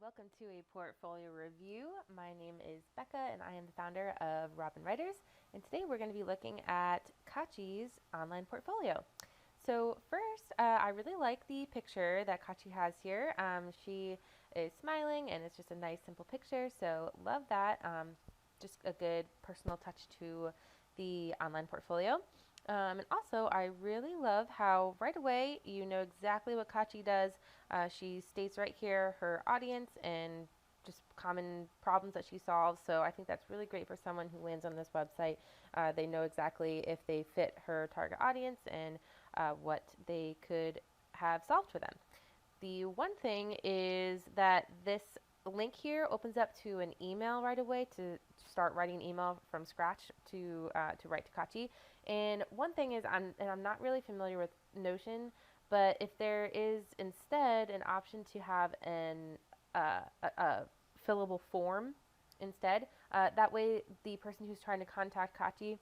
welcome to a portfolio review. My name is Becca and I am the founder of Robin Writers. And today we're going to be looking at Kachi's online portfolio. So first, I really like the picture that Kachi has here. She is smiling and it's just a nice simple picture, so love that. Just a good personal touch to the online portfolio. And also, I really love how right away you know exactly what Kachi does. She states right here her audience and just common problems that she solves. So I think that's really great for someone who lands on this website. They know exactly if they fit her target audience and what they could have solved for them. The one thing is that this link here opens up to an email right away to start writing an email from scratch to write to Kachi. And one thing is, I'm not really familiar with Notion, but if there is instead an option to have a fillable form instead, that way the person who's trying to contact Kachi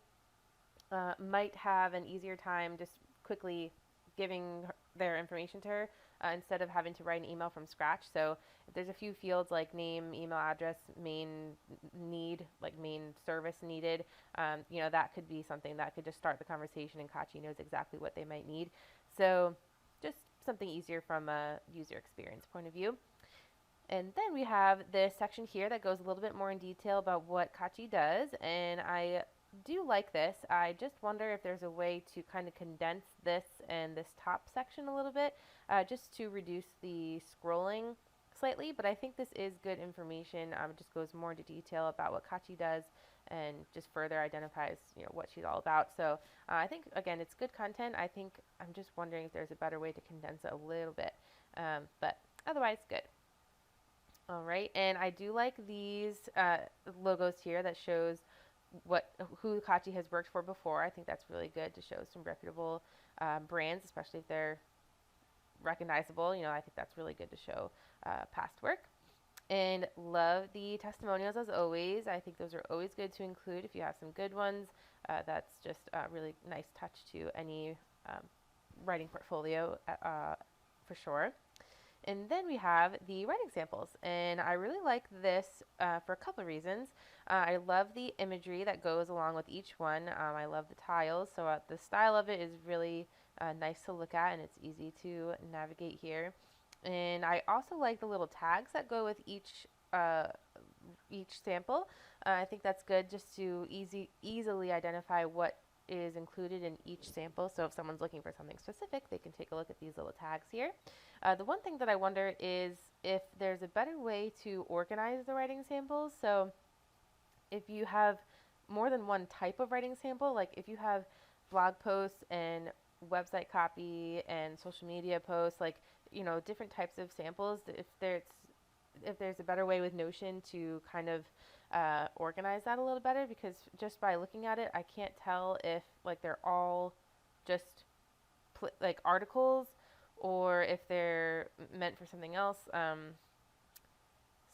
might have an easier time just quickly giving their information to her instead of having to write an email from scratch. So if there's a few fields like name, email address, main need, like main service needed, that could be something that could just start the conversation and Kachi knows exactly what they might need. So just something easier from a user experience point of view. And then we have this section here that goes a little bit more in detail about what Kachi does, and I do like this. I just wonder if there's a way to kind of condense this and this top section a little bit, just to reduce the scrolling slightly, but I think this is good information. It just goes more into detail about what Kachi does and just further identifies what she's all about. So I think, again, it's good content. I'm just wondering if there's a better way to condense it a little bit, but otherwise good. All right, and I do like these logos here that shows who Kachi has worked for before. I think that's really good to show some reputable brands, especially if they're recognizable. I think that's really good to show past work. And love the testimonials as always. I think those are always good to include if you have some good ones. That's just a really nice touch to any writing portfolio for sure. And then we have the writing samples, and I really like this for a couple of reasons. I love the imagery that goes along with each one. I love the tiles, so the style of it is really nice to look at, and it's easy to navigate here. And I also like the little tags that go with each sample. I think that's good just to easily identify what is included in each sample. So if someone's looking for something specific, they can take a look at these little tags here. The one thing that I wonder is if there's a better way to organize the writing samples. So if you have more than one type of writing sample, like if you have blog posts and website copy and social media posts, like different types of samples, if there's a better way with Notion to kind of organize that a little better, because just by looking at it, I can't tell if like they're all just like articles or if they're meant for something else.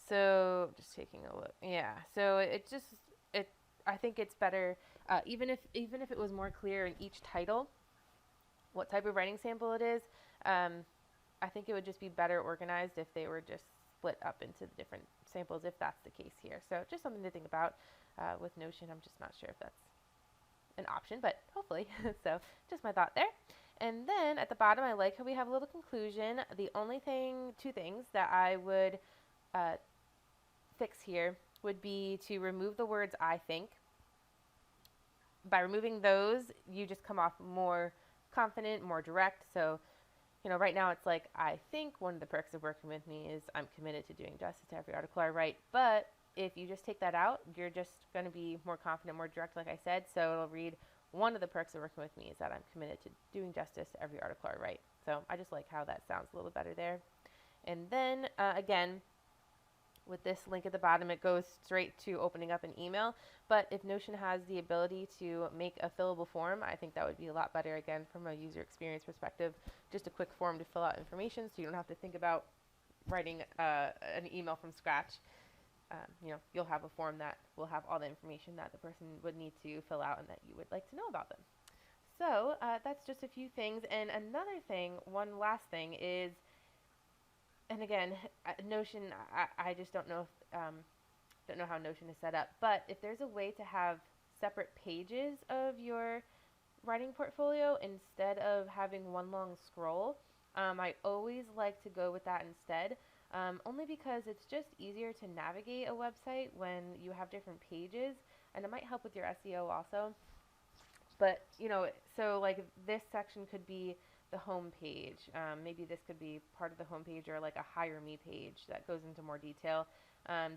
So just taking a look. Yeah. So it I think it's better even if it was more clear in each title what type of writing sample it is. I think it would just be better organized if they were just split up into the different samples, if that's the case here. So just something to think about with Notion. I'm just not sure if that's an option, but hopefully. So just my thought there. And then at the bottom, I like how we have a little conclusion. The only two things that I would fix here would be to remove the words I think. By removing those, you just come off more confident, more direct. So right now it's like, I think one of the perks of working with me is I'm committed to doing justice to every article I write. But if you just take that out, you're just going to be more confident, more direct, like I said. So it'll read, one of the perks of working with me is that I'm committed to doing justice to every article I write. So I just like how that sounds a little better there. And then, again, with this link at the bottom, it goes straight to opening up an email. But if Notion has the ability to make a fillable form, I think that would be a lot better, again, from a user experience perspective. Just a quick form to fill out information so you don't have to think about writing an email from scratch. You'll have a form that will have all the information that the person would need to fill out and that you would like to know about them. So that's just a few things. And another thing, one last thing, is And again, Notion, I just don't know how Notion is set up. But if there's a way to have separate pages of your writing portfolio instead of having one long scroll, I always like to go with that instead. Only because it's just easier to navigate a website when you have different pages, and it might help with your SEO also. But so like this section could be the home page. Maybe this could be part of the home page, or like a hire me page that goes into more detail.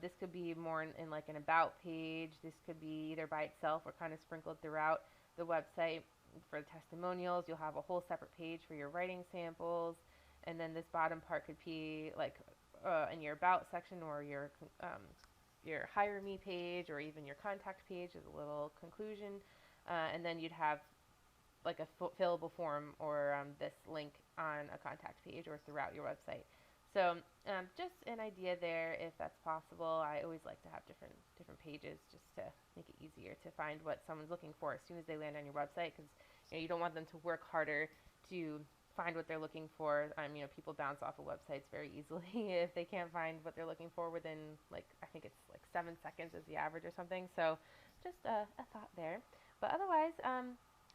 This could be more in like an about page. This could be either by itself or kind of sprinkled throughout the website. For the testimonials, you'll have a whole separate page for your writing samples, and then this bottom part could be like in your about section, or your hire me page, or even your contact page is a little conclusion, and then you'd have like a fillable form, or this link on a contact page or throughout your website. So just an idea there, if that's possible. I always like to have different pages just to make it easier to find what someone's looking for as soon as they land on your website, because you don't want them to work harder to find what they're looking for. People bounce off of websites very easily if they can't find what they're looking for within, like, I think it's like 7 seconds is the average or something. So just a thought there. But otherwise,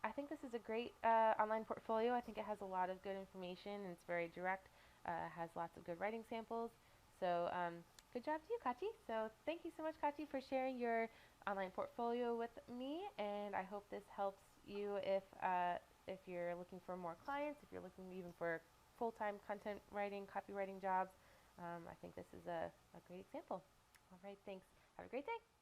I think this is a great online portfolio. I think it has a lot of good information, and it's very direct. Has lots of good writing samples. So good job to you, Kachi. So thank you so much, Kachi, for sharing your online portfolio with me. And I hope this helps you if you're looking for more clients, if you're looking even for full-time content writing, copywriting jobs. I think this is a great example. All right, thanks. Have a great day.